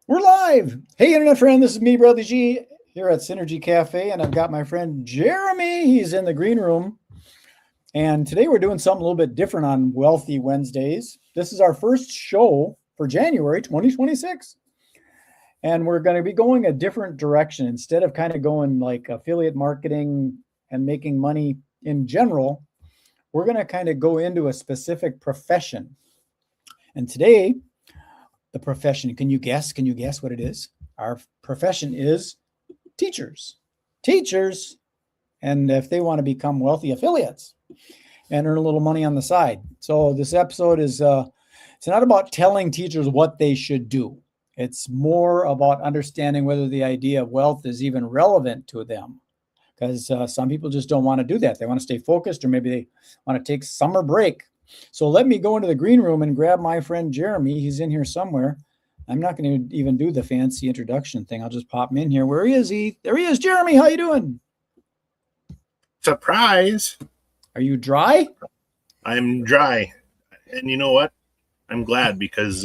We're live. Hey, internet friend, this is me, Bradley G, here at Synergy Cafe, and I've got my friend Jeremy. He's in the green room. And today we're doing something a little bit different on Wealthy Wednesdays. This is our first show for January 2026. And we're going to be going a different direction. Instead of kind of going like affiliate marketing and making money in general, we're going to kind of go into a specific profession. And today, the profession, can you guess what it is? Our profession is teachers. And if they want to become wealthy affiliates and earn a little money on the side. So this episode is, it's not about telling teachers what they should do. It's more about understanding whether the idea of wealth is even relevant to them. Because some people just don't want to do that. They want to stay focused, or maybe they want to take summer break. So let me go into the green room and grab my friend Jeremy. He's in here somewhere. I'm not going to even do the fancy introduction thing. I'll just pop him in here. Where is he? There he is. Jeremy, how you doing? Surprise. Are you dry? I'm dry. And you know what? I'm glad because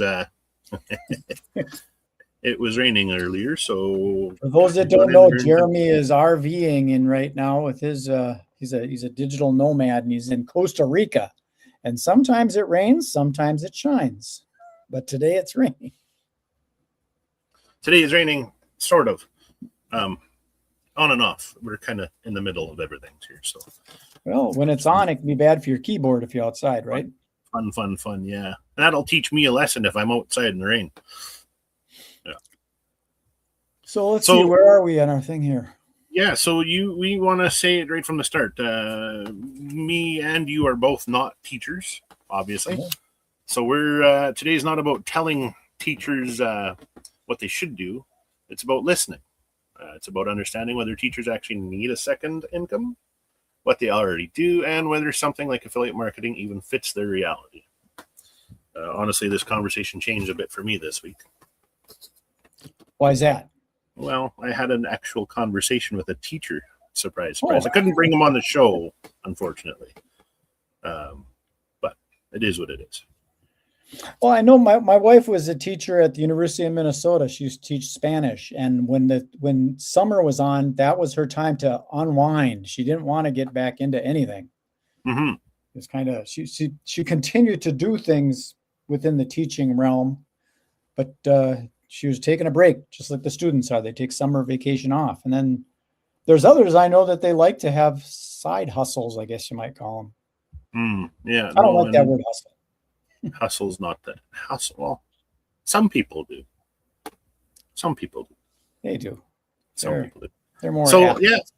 it was raining earlier. So for those that don't know, Jeremy is RVing in right now with his he's a digital nomad, and he's in Costa Rica. And sometimes it rains, sometimes it shines. But today it's raining. Today is raining, sort of. On and off. We're kind of in the middle of everything here. So, well, when it's on, it can be bad for your keyboard if you're outside, right? Fun. Yeah. That'll teach me a lesson if I'm outside in the rain. Yeah. So let's see, where are we on our thing here? Yeah, so we want to say it right from the start. Me and you are both not teachers, obviously. Mm-hmm. So we're today's not about telling teachers what they should do. It's about listening. It's about understanding whether teachers actually need a second income, what they already do, and whether something like affiliate marketing even fits their reality. Honestly, this conversation changed a bit for me this week. Why is that? Well, I had an actual conversation with a teacher. Surprise. I couldn't bring him on the show, unfortunately. But it is what it is. Well, I know my wife was a teacher at the University of Minnesota. She used to teach Spanish. And when summer was on, that was her time to unwind. She didn't want to get back into anything. Mm-hmm. It's kind of, she continued to do things within the teaching realm, but she was taking a break, just like the students are. They take summer vacation off. And then there's others I know that they like to have side hustles, I guess you might call them. Yeah. I don't like that word hustle. Hustle's not that hustle. Well, some people do. They do. People do. They're more. So athletes.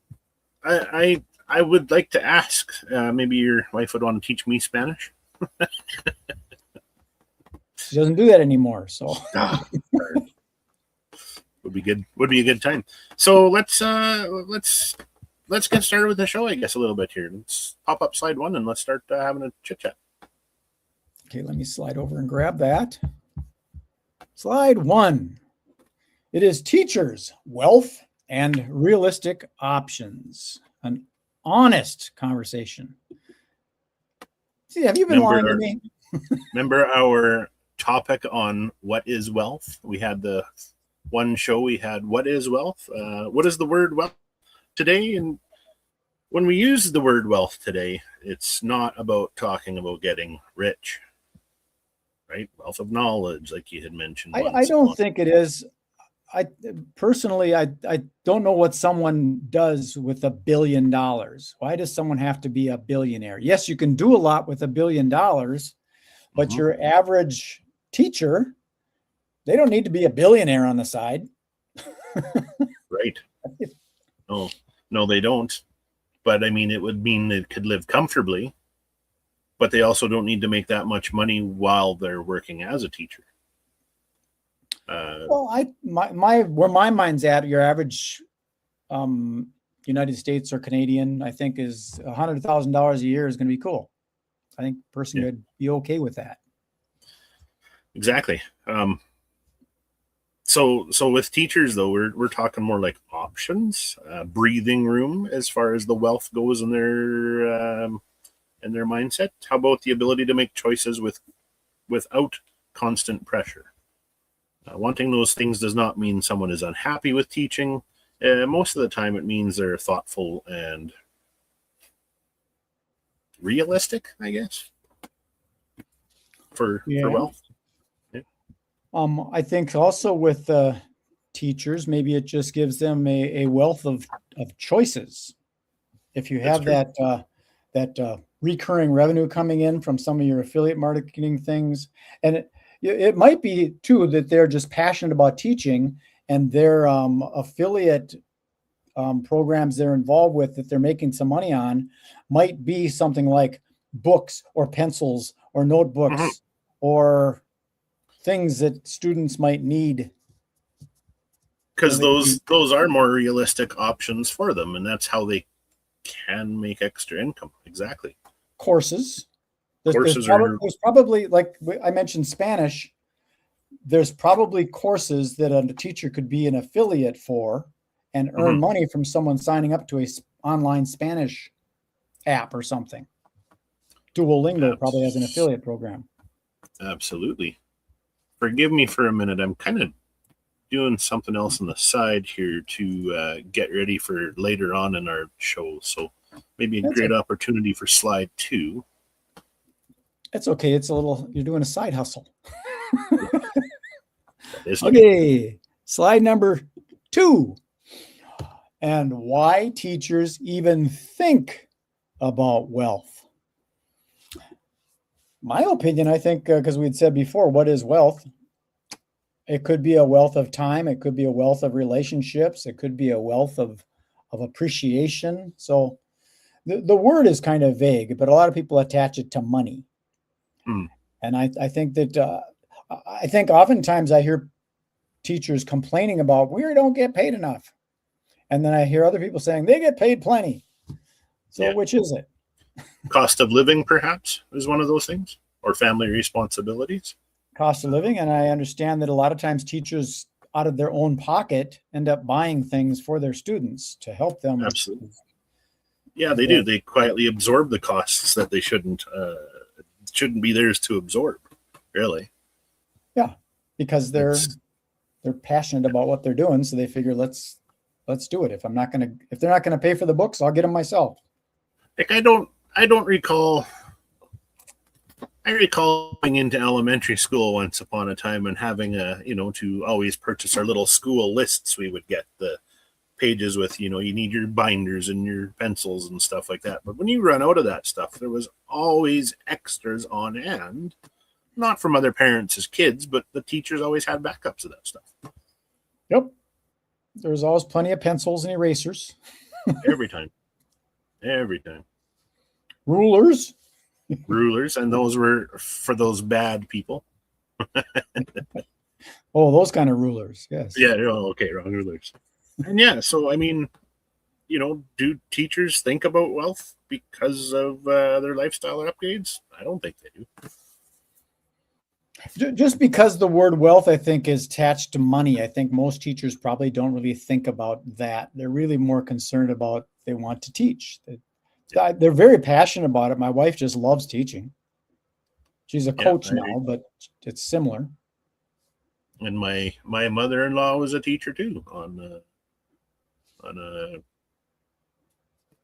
yeah, I would like to ask. Maybe your wife would want to teach me Spanish. She doesn't do that anymore, so would be good. Would be a good time. So let's get started with the show, I guess, a little bit here. Let's pop up slide 1 and let's start having a chit chat. Okay, let me slide over and grab that. Slide 1. It is teachers, wealth, and realistic options. An honest conversation. See, have you been lying to me? Remember our topic on what is wealth? We had the one show we had, what is wealth? What is the word wealth today? And when we use the word wealth today, it's not about talking about getting rich, right? Wealth of knowledge, like you had mentioned. I don't think it is. I personally don't know what someone does with $1 billion. Why does someone have to be a billionaire? Yes, you can do a lot with $1 billion, but your average teacher, they don't need to be a billionaire on the side. Right. No, they don't. But I mean, it would mean they could live comfortably, but they also don't need to make that much money while they're working as a teacher. Well, where my mind's at, your average United States or Canadian, I think, is $100,000 a year is going to be cool. I think a person would be okay with that. Exactly. So with teachers, though, we're talking more like options, breathing room as far as the wealth goes in their mindset. How about the ability to make choices without constant pressure? Wanting those things does not mean someone is unhappy with teaching. Most of the time, it means they're thoughtful and realistic, I guess, for wealth. Yeah. I think also with teachers, maybe it just gives them a wealth of choices. If you have that recurring revenue coming in from some of your affiliate marketing things, and it might be too that they're just passionate about teaching, and their affiliate programs they're involved with that they're making some money on might be something like books or pencils or notebooks or things that students might need. Because those are more realistic options for them, and that's how they can make extra income. Exactly. Courses. There's probably, like I mentioned, Spanish. There's probably courses that a teacher could be an affiliate for and earn money from someone signing up to a online Spanish app or something. Duolingo probably has an affiliate program. Absolutely. Forgive me for a minute. I'm kind of doing something else on the side here to get ready for later on in our show. So maybe a great opportunity for slide 2. That's okay. It's you're doing a side hustle. Okay. Slide number 2. And why teachers even think about wealth. My opinion, I think, because we'd said before, what is wealth? It could be a wealth of time. It could be a wealth of relationships. It could be a wealth of appreciation. So the word is kind of vague, but a lot of people attach it to money. And I think that I think oftentimes I hear teachers complaining about we don't get paid enough. And then I hear other people saying they get paid plenty. So which is it? Cost of living, perhaps, is one of those things, or family responsibilities. Cost of living. And I understand that a lot of times teachers out of their own pocket end up buying things for their students to help them. Absolutely. Yeah, they do. They quietly absorb the costs that they shouldn't be theirs to absorb, really. Yeah, because they're passionate about what they're doing. So they figure, let's do it. If they're not gonna pay for the books, I'll get them myself. Like I don't recall. I recall going into elementary school once upon a time and having to always purchase our little school lists. We would get the pages with, you need your binders and your pencils and stuff like that. But when you run out of that stuff, there was always extras on hand, not from other parents as kids, but the teachers always had backups of that stuff. Yep. There was always plenty of pencils and erasers. Every time. Rulers, and those were for those bad people. Oh, those kind of rulers. Yes. Yeah. Okay. Wrong rulers. And so, I mean, do teachers think about wealth because of their lifestyle upgrades? I don't think they do. Just because the word wealth, I think, is attached to money, I think most teachers probably don't really think about that. They're really more concerned about they want to teach. They're very passionate about it. My wife just loves teaching. She's a coach now, but it's similar. And my mother-in-law was a teacher too on a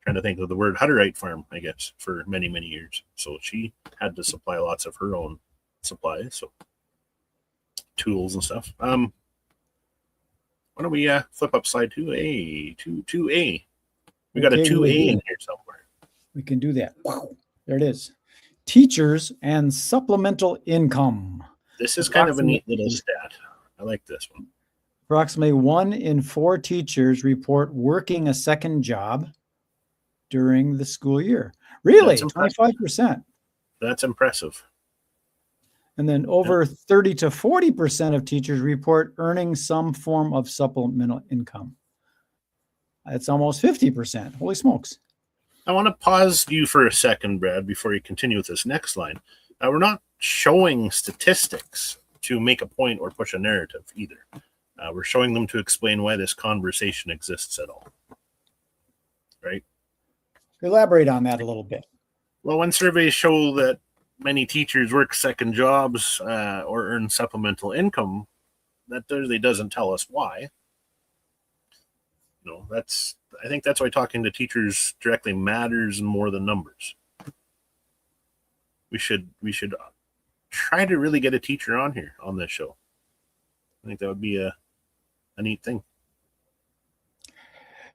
trying to think of the word Hutterite farm, I guess, for many, many years. So she had to supply lots of her own supplies, so tools and stuff. Why don't we flip up slide 2A? 2A. We got a 2A in here somewhere. We can do that. Wow. There it is. Teachers and supplemental income. This is kind of a neat little stat. I like this one. Approximately 1 in 4 teachers report working a second job during the school year. Really? 25%. That's impressive. And then over 30 to 40% of teachers report earning some form of supplemental income. It's almost 50%. Holy smokes. I want to pause you for a second, Brad, before you continue with this next line. We're not showing statistics to make a point or push a narrative either. We're showing them to explain why this conversation exists at all. Right? Elaborate on that a little bit. Well, when surveys show that many teachers work second jobs or earn supplemental income, that really doesn't tell us why. I think that's why talking to teachers directly matters more than numbers. We should try to really get a teacher on here on this show. I think that would be a neat thing.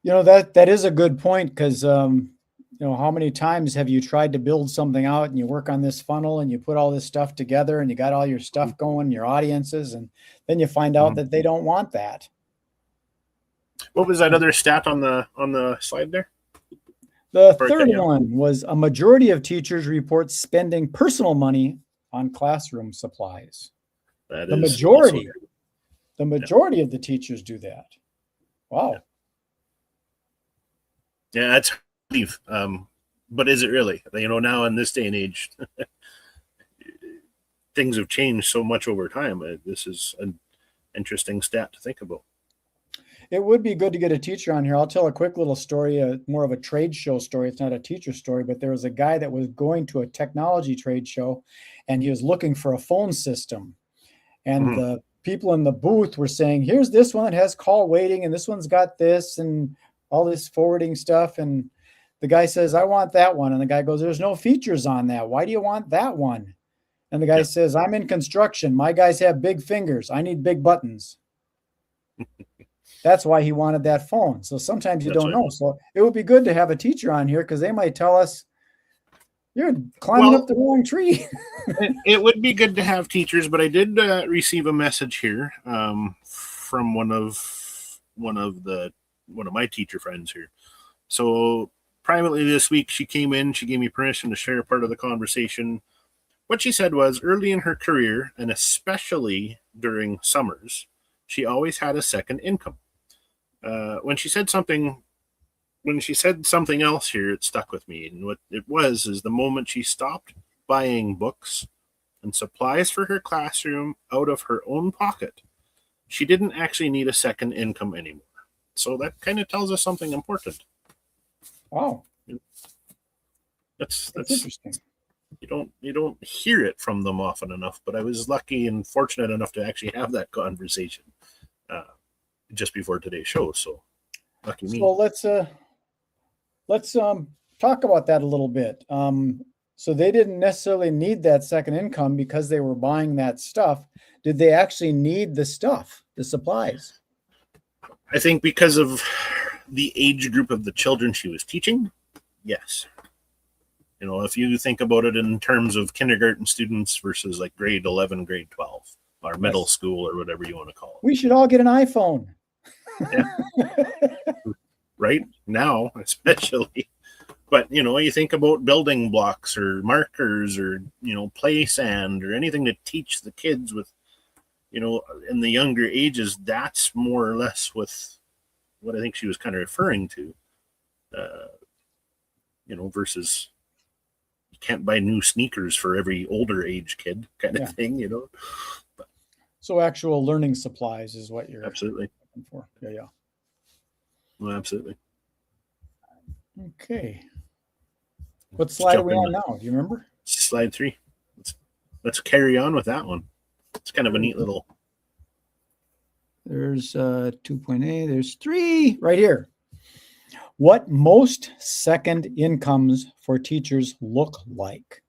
That is a good point, because how many times have you tried to build something out and you work on this funnel and you put all this stuff together and you got all your stuff going, your audiences, and then you find out that they don't want that. What was that other stat on the slide there? The third one was a majority of teachers report spending personal money on classroom supplies. The majority of the teachers do that. Wow. Yeah, that's leave. But is it really? Now in this day and age, things have changed so much over time. This is an interesting stat to think about. It would be good to get a teacher on here. I'll tell a quick little story, more of a trade show story. It's not a teacher story, but there was a guy that was going to a technology trade show, and he was looking for a phone system. And the people in the booth were saying, here's this one that has call waiting, and this one's got this and all this forwarding stuff. And the guy says, I want that one. And the guy goes, there's no features on that. Why do you want that one? And the guy says, I'm in construction. My guys have big fingers. I need big buttons. That's why he wanted that phone. So sometimes you don't know. So it would be good to have a teacher on here, because they might tell us, you're climbing up the wrong tree. It would be good to have teachers, but I did receive a message here from one of my teacher friends here. So privately this week, she came in, she gave me permission to share part of the conversation. What she said was, early in her career, and especially during summers, she always had a second income. When she said something else here, it stuck with me. And what it was is the moment she stopped buying books and supplies for her classroom out of her own pocket, she didn't actually need a second income anymore. So that kind of tells us something important. Wow. That's interesting. You don't hear it from them often enough, but I was lucky and fortunate enough to actually have that conversation just before today's show. So lucky me. So let's talk about that a little bit. So they didn't necessarily need that second income because they were buying that stuff. Did they actually need the stuff, the supplies? I think because of the age group of the children she was teaching, yes. If you think about it in terms of kindergarten students versus like grade 11, grade 12, or middle school, or whatever you want to call it. We should all get an iPhone. Yeah. Right now, especially. But, you think about building blocks or markers or, play sand or anything to teach the kids with, in the younger ages, that's more or less with what I think she was kind of referring to, versus you can't buy new sneakers for every older age kid kind of thing, But, so actual learning supplies is what you're absolutely looking for. Yeah. Well, absolutely. Okay. What slide are we on now? Do you remember? Slide 3. Let's carry on with that one. It's kind of a neat little. There's 2.8. There's 3 right here. What most second incomes for teachers look like?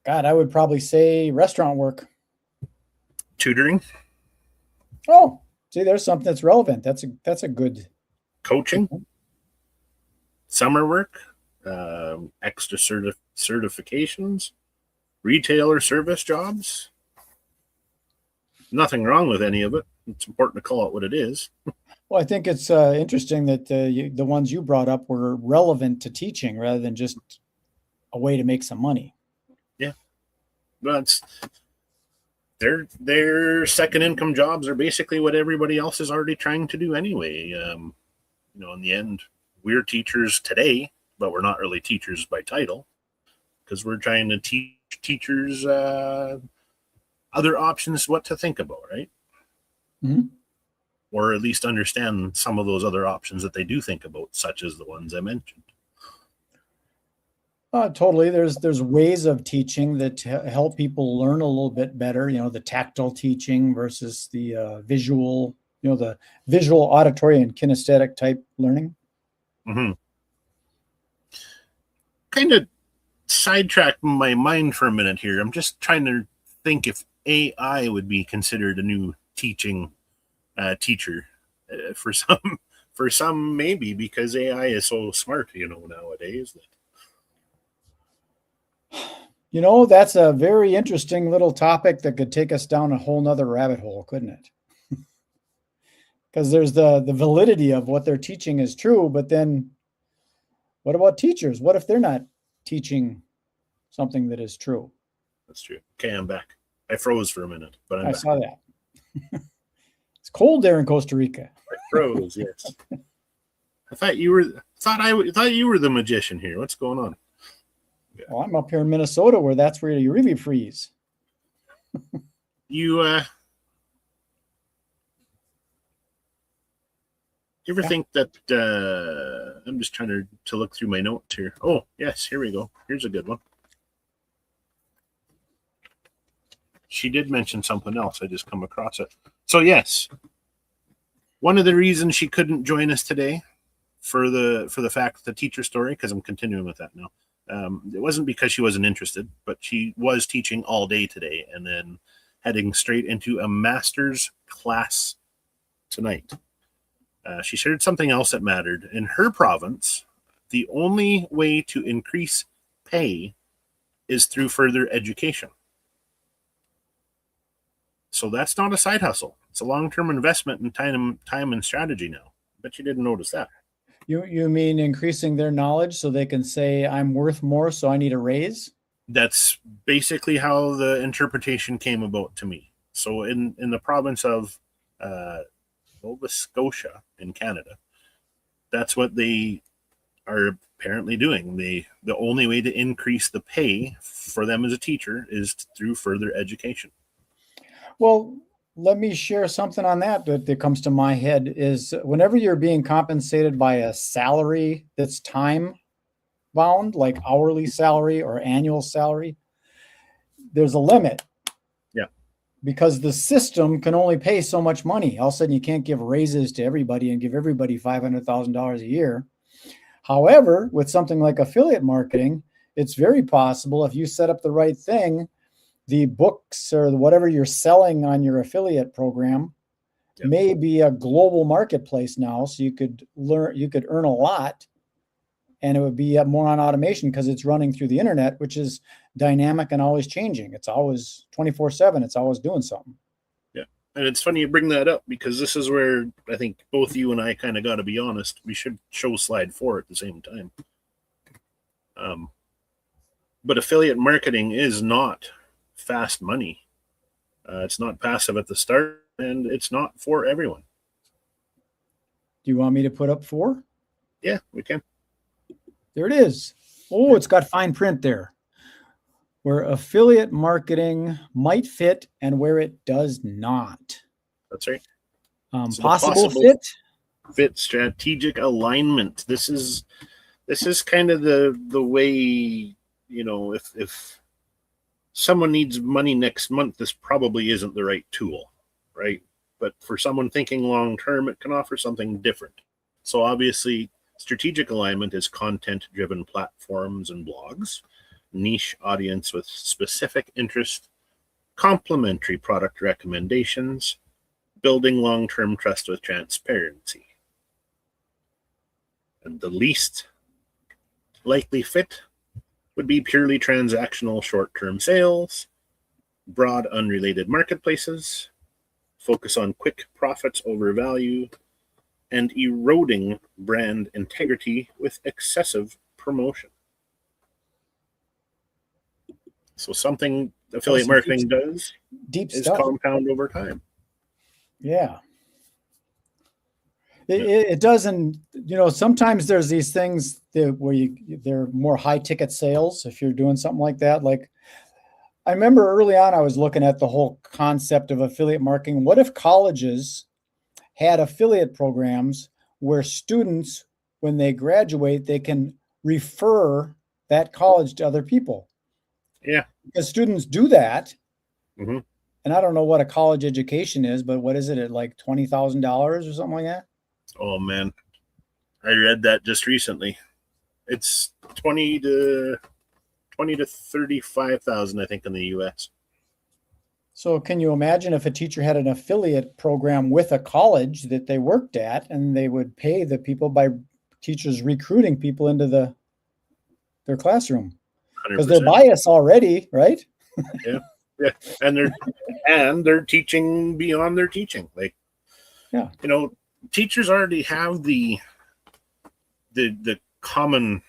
God, I would probably say restaurant work. Tutoring. Oh, see, there's something that's relevant. That's a good. Coaching. Summer work. Extra certifications. Retail or service jobs. Nothing wrong with any of it. It's important to call it what it is. Well, I think it's interesting that the ones you brought up were relevant to teaching rather than just a way to make some money. Yeah. But their second income jobs are basically what everybody else is already trying to do anyway. In the end, we're teachers today, but we're not really teachers by title because we're trying to teach teachers other options, what to think about, right? Mm-hmm. Or at least understand some of those other options that they do think about, such as the ones I mentioned. Totally. There's ways of teaching that help people learn a little bit better. The tactile teaching versus the visual. The visual, auditory, and kinesthetic type learning. Mm-hmm. Kind of sidetrack my mind for a minute here. I'm just trying to think if AI would be considered a new teaching teacher. For some maybe, because AI is so smart, nowadays. That's a very interesting little topic that could take us down a whole nother rabbit hole, couldn't it? Because there's the validity of what they're teaching is true, but then what about teachers? What if they're not teaching something that is true? That's true. Okay, I'm back. I froze for a minute, but I'm back. Saw that. It's cold there in Costa Rica. I froze, yes. I thought you were the magician here. What's going on? Yeah. Well, I'm up here in Minnesota, where that's where you really freeze. You ever think that I'm just trying to look through my notes here. Oh, yes, here we go. Here's a good one. She did mention something else. I just come across it. So yes, one of the reasons she couldn't join us today for the teacher story, because I'm continuing with that now. It wasn't because she wasn't interested, but she was teaching all day today and then heading straight into a master's class tonight. She shared something else that mattered. In her province, the only way to increase pay is through further education. So that's not a side hustle. It's a long-term investment in time and strategy now. Bet you didn't notice that. You mean increasing their knowledge so they can say, I'm worth more, so I need a raise? That's basically how the interpretation came about to me. So in the province of Nova Scotia in Canada, that's what they are apparently doing. The only way to increase the pay for them as a teacher is through further education. Well, let me share something on that comes to my head is whenever you're being compensated by a salary that's time bound, like hourly salary or annual salary, there's a limit. Yeah. Because the system can only pay so much money. All of a sudden, you can't give raises to everybody and give everybody $500,000 a year. However, with something like affiliate marketing, it's very possible if you set up the right thing, the books or whatever you're selling on your affiliate program may be a global marketplace now. So you could earn a lot, and it would be more on automation because it's running through the internet, which is dynamic and always changing. It's always 24/7. It's always doing something. Yeah. And it's funny you bring that up because this is where I think both you and I kind of got to be honest. We should show slide 4 at the same time. But affiliate marketing is not fast money. It's not passive at the start, and it's not for everyone. Do you want me to put up 4? Yeah, we can. There it is. Oh, it's got fine print there. Where affiliate marketing might fit and where it does not. That's right. So possible fit, strategic alignment. This is kind of the way, if someone needs money next month, this probably isn't the right tool, right? But for someone thinking long term, it can offer something different. So obviously, strategic alignment is content-driven platforms and blogs, niche audience with specific interest, complementary product recommendations, building long-term trust with transparency. And the least likely fit would be purely transactional short-term sales, broad unrelated marketplaces, focus on quick profits over value, and eroding brand integrity with excessive promotion. So something affiliate marketing does is compound over time. Yeah. It doesn't, sometimes there's these things where they're more high ticket sales if you're doing something like that. Like I remember early on, I was looking at the whole concept of affiliate marketing. What if colleges had affiliate programs where students, when they graduate, they can refer that college to other people. Yeah. Because students do that. Mm-hmm. And I don't know what a college education is, but what is it at like $20,000 or something like that? Oh man, I read that just recently. It's 20 to 35,000, I think, in the U.S. So can you imagine if a teacher had an affiliate program with a college that they worked at, and they would pay the people by teachers recruiting people into their classroom? Because they're 100%. biased already, right? Yeah, yeah, and they're teaching beyond their teaching. Like, Yeah. Teachers already have the common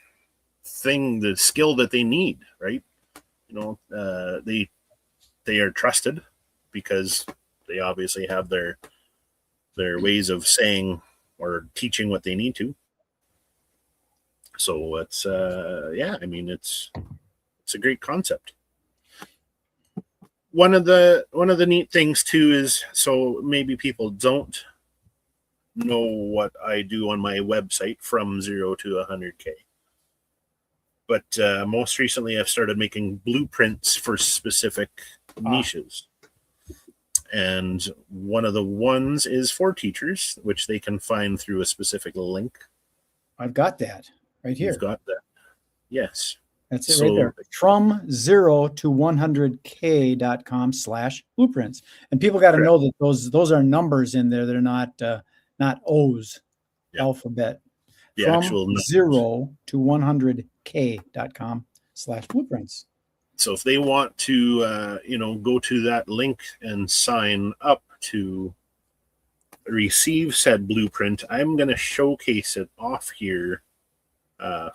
thing, the skill that they need, right? They are trusted because they obviously have their ways of saying or teaching what they need to. So it's it's a great concept. One of the neat things too is, so maybe people don't know what I do on my website, from 0 to 100K. But most recently, I've started making blueprints for specific niches. And one of the ones is for teachers, which they can find through a specific link. I've got that right here. You've got that. Yes. That's it right there. From 0 to 100K.com/blueprints. And people got to know that those are numbers in there. They're not O's, alphabet. The From actual 0 to 100K.com/blueprints. So if they want to, go to that link and sign up to receive said blueprint, I'm going to showcase it off here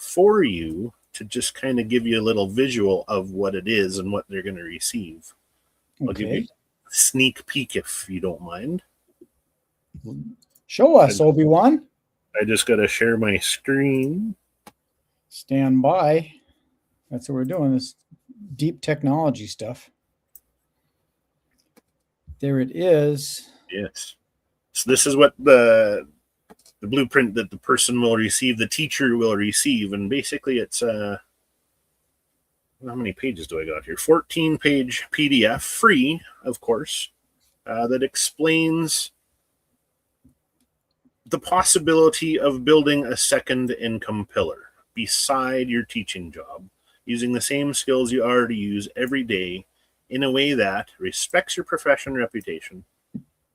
for you, to just kind of give you a little visual of what it is and what they're going to receive. I'll give you a sneak peek if you don't mind. Show us, Obi-Wan. I just got to share my screen. Stand by. That's what we're doing, this deep technology stuff. There it is. Yes. So this is what the blueprint that the person will receive, the teacher will receive. And basically it's how many pages do I got here? 14-page PDF, free, of course, that explains the possibility of building a second income pillar beside your teaching job, using the same skills you already use every day in a way that respects your profession reputation,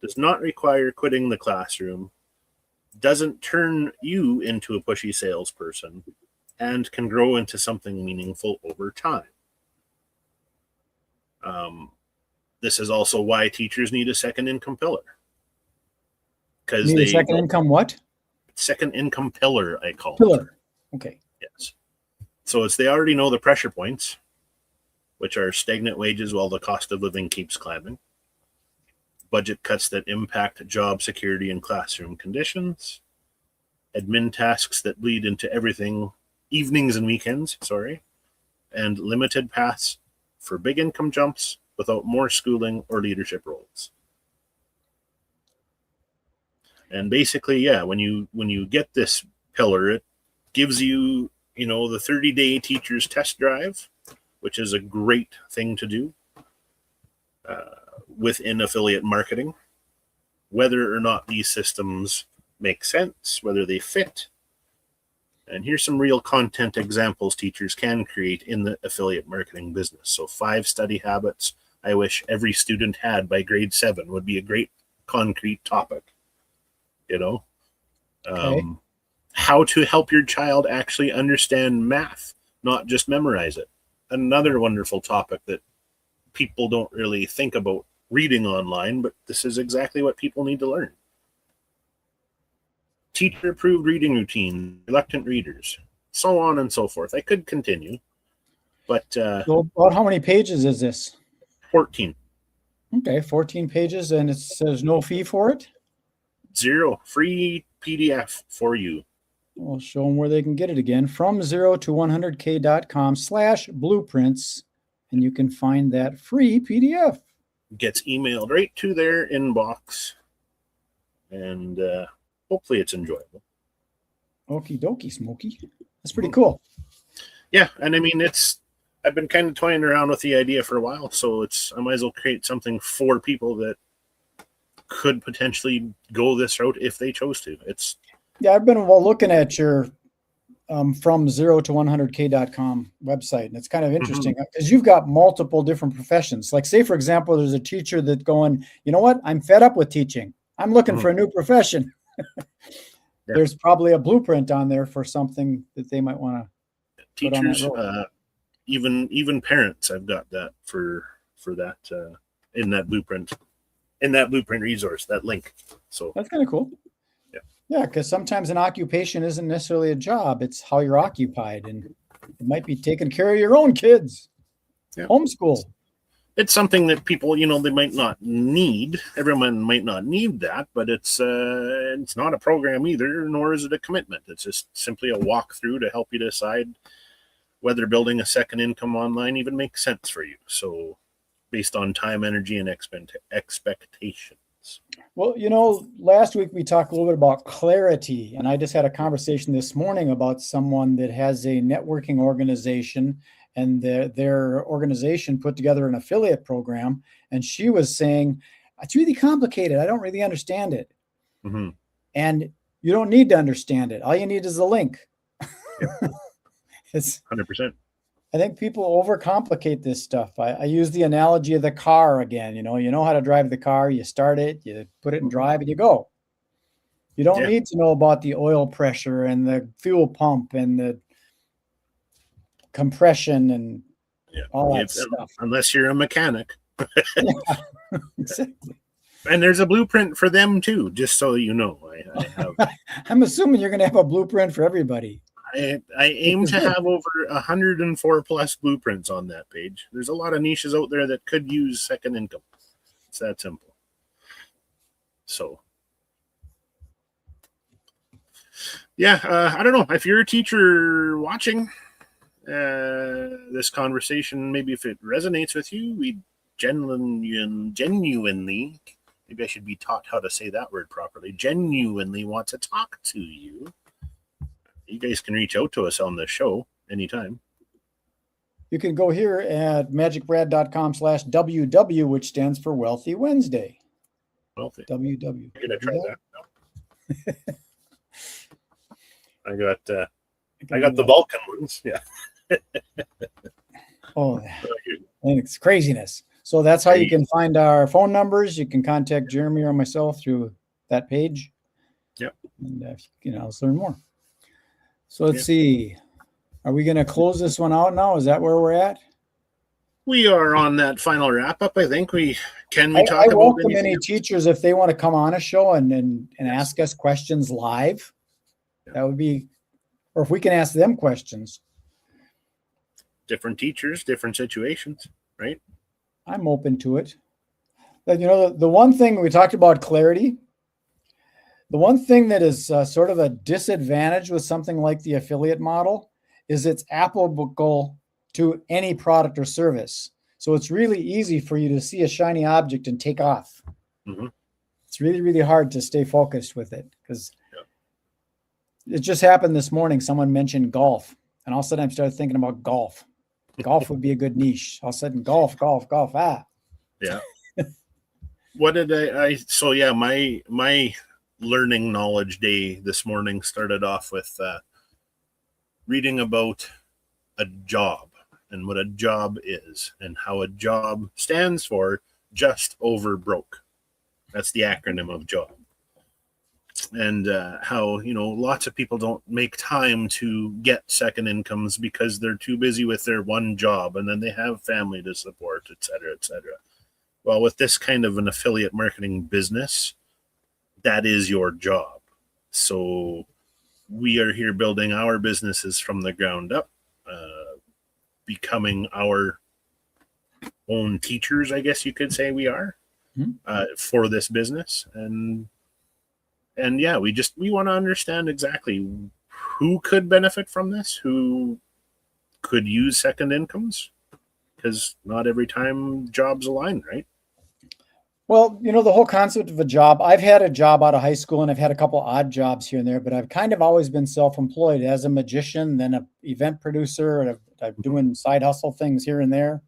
does not require quitting the classroom, doesn't turn you into a pushy salesperson, and can grow into something meaningful over time. This is also why teachers need a second income pillar. Because they second income what? Second income pillar, I call pillar. Okay. Yes. So they already know the pressure points, which are stagnant wages while the cost of living keeps climbing, budget cuts that impact job security and classroom conditions, admin tasks that bleed into everything, evenings and weekends, and limited paths for big income jumps without more schooling or leadership roles. And basically, when you get this pillar, it gives you, the 30-day teacher's test drive, which is a great thing to do within affiliate marketing, whether or not these systems make sense, whether they fit. And here's some real content examples teachers can create in the affiliate marketing business. So 5 study habits I wish every student had by grade 7 would be a great concrete topic. How to help your child actually understand math, not just memorize it. Another wonderful topic that people don't really think about reading online, but this is exactly what people need to learn. Teacher-approved reading routine, reluctant readers, so on and so forth. I could continue, but so about how many pages is this? 14. Okay, 14 pages, and it says no fee for it? 0, free PDF for you. We'll show them where they can get it again. From 0 to 100K.com/blueprints, and you can find that free PDF. Gets emailed right to their inbox, and hopefully it's enjoyable. Okie dokie, Smokey. That's pretty cool. Yeah, and I mean I've been kind of toying around with the idea for a while, so I might as well create something for people that could potentially go this route if they chose to. Yeah, I've been looking at your from 0 to 100k.com website, and it's kind of interesting because you've got multiple different professions. Like, say for example, there's a teacher that going, you know what, I'm fed up with teaching, I'm looking for a new profession. There's probably a blueprint on there for something that they might want to teachers, even parents. I've got that for that in that blueprint resource, that link. So that's kind of cool. Yeah, because sometimes an occupation isn't necessarily a job, it's how you're occupied, and it might be taking care of your own kids. Homeschool. It's something that people, they might not need. Everyone might not need that, but it's not a program either, nor is it a commitment. It's just simply a walkthrough to help you decide whether building a second income online even makes sense for you. So based on time, energy, and expectations. Well, last week we talked a little bit about clarity, and I just had a conversation this morning about someone that has a networking organization, and their organization put together an affiliate program, and she was saying, it's really complicated. I don't really understand it. Mm-hmm. And you don't need to understand it. All you need is a link. Yep. It's 100%. I think people overcomplicate this stuff. I use the analogy of the car again. You know how to drive the car. You start it, you put it in drive, and you go. You don't need to know about the oil pressure and the fuel pump and the compression and all that stuff. Unless you're a mechanic. Exactly. And there's a blueprint for them too, just so you know. I have. I'm assuming you're going to have a blueprint for everybody. I aim to have over 104 plus blueprints on that page. There's a lot of niches out there that could use second income. It's that simple. So, yeah, I don't know. If you're a teacher watching this conversation, maybe if it resonates with you, we genuinely, maybe I should be taught how to say that word properly, genuinely want to talk to you. You guys can reach out to us on the show anytime. You can go here at magicbrad.com/WW, which stands for Wealthy Wednesday. Wealthy. WW. I'm going to try that. I got the Vulcan ones. Yeah. It's craziness. So that's how you can find our phone numbers. You can contact Jeremy or myself through that page. Yep. And let's learn more. So let's see. Are we going to close this one out now? Is that where we're at? We are on that final wrap up. I think I welcome any teachers if they want to come on a show and ask us questions live. Yeah. That would be, or if we can ask them questions. Different teachers, different situations, right? I'm open to it. But the one thing we talked about clarity. The one thing that is sort of a disadvantage with something like the affiliate model is it's applicable to any product or service. So it's really easy for you to see a shiny object and take off. Mm-hmm. It's really, really hard to stay focused with it because it just happened this morning. Someone mentioned golf, and all of a sudden I started thinking about golf. Golf would be a good niche. All of a sudden, golf. Yeah. What did my learning knowledge day this morning started off with reading about a job and what a job is and how a job stands for just over broke. That's the acronym of job. And how, lots of people don't make time to get second incomes because they're too busy with their one job and then they have family to support, et cetera, et cetera. Well, with this kind of an affiliate marketing business, that is your job. So we are here building our businesses from the ground up, becoming our own teachers, I guess you could say we are, for this business. And yeah, we want to understand exactly who could benefit from this, who could use second incomes, because not every time jobs align, right? Well, the whole concept of a job, I've had a job out of high school and I've had a couple odd jobs here and there, but I've kind of always been self-employed as a magician, then an event producer, and I'm doing side hustle things here and there.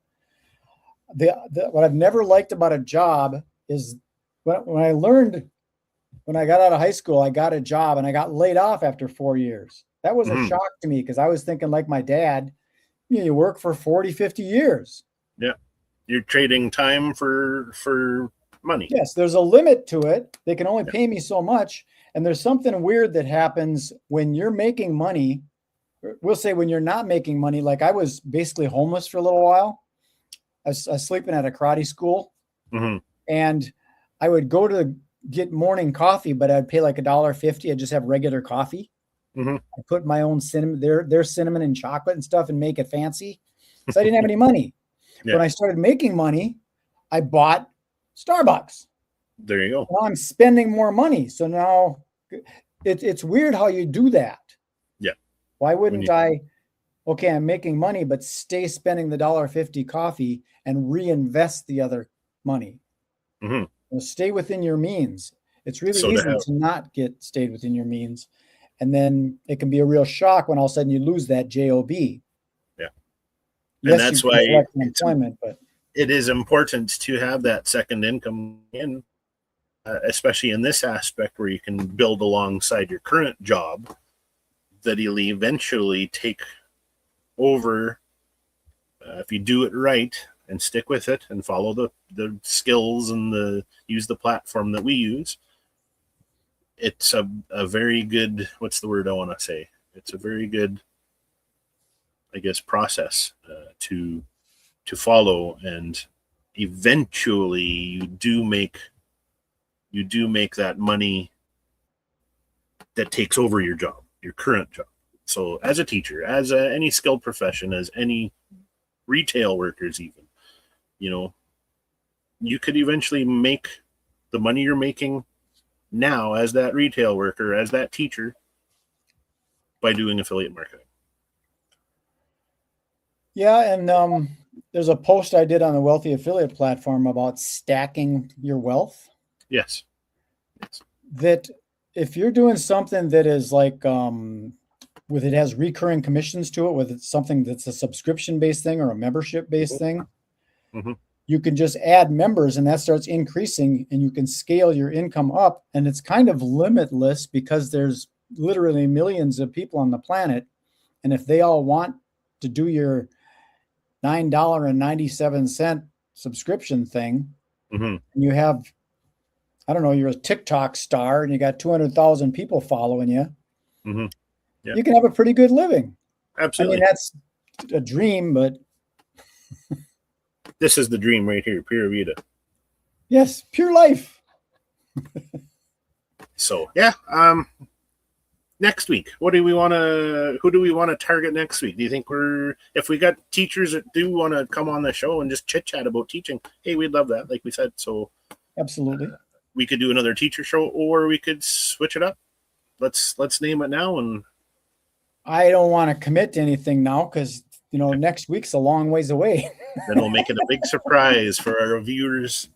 What I've never liked about a job is when I learned, when I got out of high school, I got a job and I got laid off after 4 years. That was a shock to me because I was thinking like my dad, you work for 40, 50 years. Yeah. You're trading time for money. Yes, there's a limit to it. They can only pay me so much. And there's something weird that happens when you're making money. We'll say when you're not making money, like I was basically homeless for a little while. I was sleeping at a karate school, and I would go to get morning coffee, but I'd pay like $1.50. I'd just have regular coffee. I put my own cinnamon, their cinnamon and chocolate and stuff, and make it fancy. So I didn't have any money. When I started making money, I bought Starbucks. There you go. Now I'm spending more money. So now it's weird how you do that. Yeah. Why wouldn't okay, I'm making money, but stay spending the $1.50 coffee and reinvest the other money. Stay within your means. It's really easy to not stayed within your means. And then it can be a real shock when all of a sudden you lose that job. Yeah. Yes, and that's why employment, but it is important to have that second income in, especially in this aspect where you can build alongside your current job that you'll eventually take over if you do it right and stick with it and follow the skills and use the platform that we use. It's a very good, what's the word I want to say? It's a very good, I guess, process to follow, and eventually you do make that money that takes over your job, your current job. So as a teacher, as any skilled profession, as any retail workers, even, you could eventually make the money you're making now as that retail worker, as that teacher, by doing affiliate marketing. Yeah, and there's a post I did on the Wealthy Affiliate platform about stacking your wealth. Yes. That if you're doing something that is like it has recurring commissions to it, whether it's something that's a subscription-based thing or a membership-based thing, you can just add members and that starts increasing and you can scale your income up. And it's kind of limitless because there's literally millions of people on the planet. And if they all want to do your $9.97 subscription thing, and you have, I don't know, you're a TikTok star and you got 200,000 people following you, you can have a pretty good living. Absolutely. I mean, that's a dream, but this is the dream right here, Pura Vida. Yes, pure life. So yeah, next week, who do we want to target next week? Do you think if we got teachers that do want to come on the show and just chit chat about teaching, hey, we'd love that, like we said. So absolutely, we could do another teacher show, or we could switch it up. Let's name it now. And I don't want to commit to anything now because next week's a long ways away. Then we'll make it a big surprise for our viewers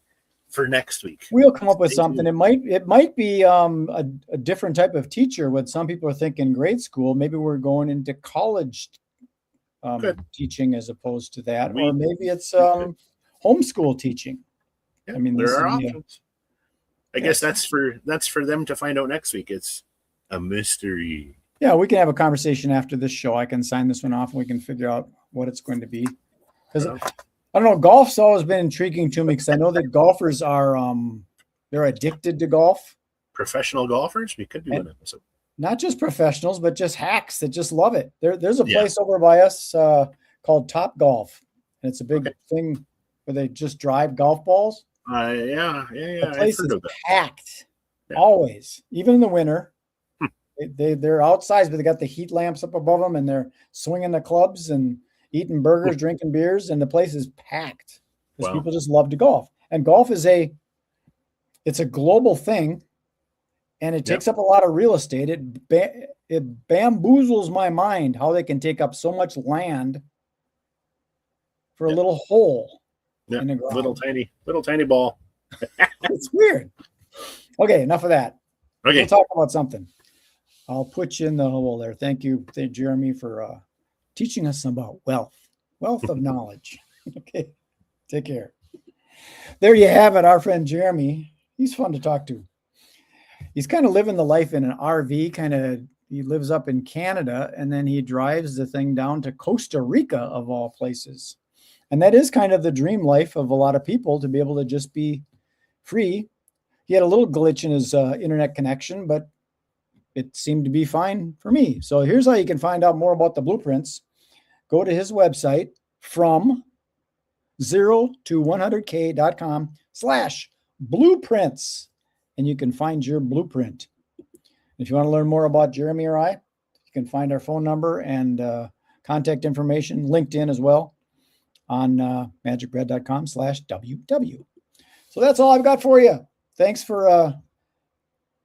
for next week. We'll come up with something. It might be a different type of teacher. What some people are thinking grade school. Maybe we're going into college teaching as opposed to that, or maybe it's homeschool teaching. Yeah, I mean, there are options. I guess that's for them to find out next week. It's a mystery. Yeah, we can have a conversation after this show. I can sign this one off and we can figure out what it's going to be. Because I don't know, golf's always been intriguing to me because I know that golfers are they're addicted to golf. Professional golfers? We could do an episode. Not just professionals, but just hacks that just love it. There's a place over by us called Top Golf. And it's a big thing where they just drive golf balls. Yeah. The place is packed always, even in the winter. They're outside, but they got the heat lamps up above them, and they're swinging the clubs and eating burgers, drinking beers, and the place is packed because people just love to golf. And golf is it's a global thing, and it takes up a lot of real estate. It bamboozles my mind how they can take up so much land for a little hole in the ground. Little tiny ball. It's weird. Okay, enough of that. Okay. We'll talk about something. I'll put you in the hole there. Thank you, Jeremy, for teaching us about wealth of knowledge. Okay, take care. There you have it, our friend Jeremy. He's fun to talk to. He's kind of living the life in an RV, he lives up in Canada, and then he drives the thing down to Costa Rica, of all places. And that is kind of the dream life of a lot of people, to be able to just be free. He had a little glitch in his internet connection, but it seemed to be fine for me. So here's how you can find out more about the blueprints. Go to his website, from 0 to 100k.com/blueprints, and you can find your blueprint. If you want to learn more about Jeremy or I, you can find our phone number and contact information, LinkedIn as well, on magicbrad.com/WW. So that's all I've got for you. Thanks for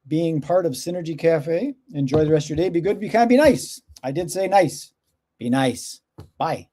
being part of Synergy Cafe. Enjoy the rest of your day. Be good, be kind, be nice. I did say nice. Be nice. Bye.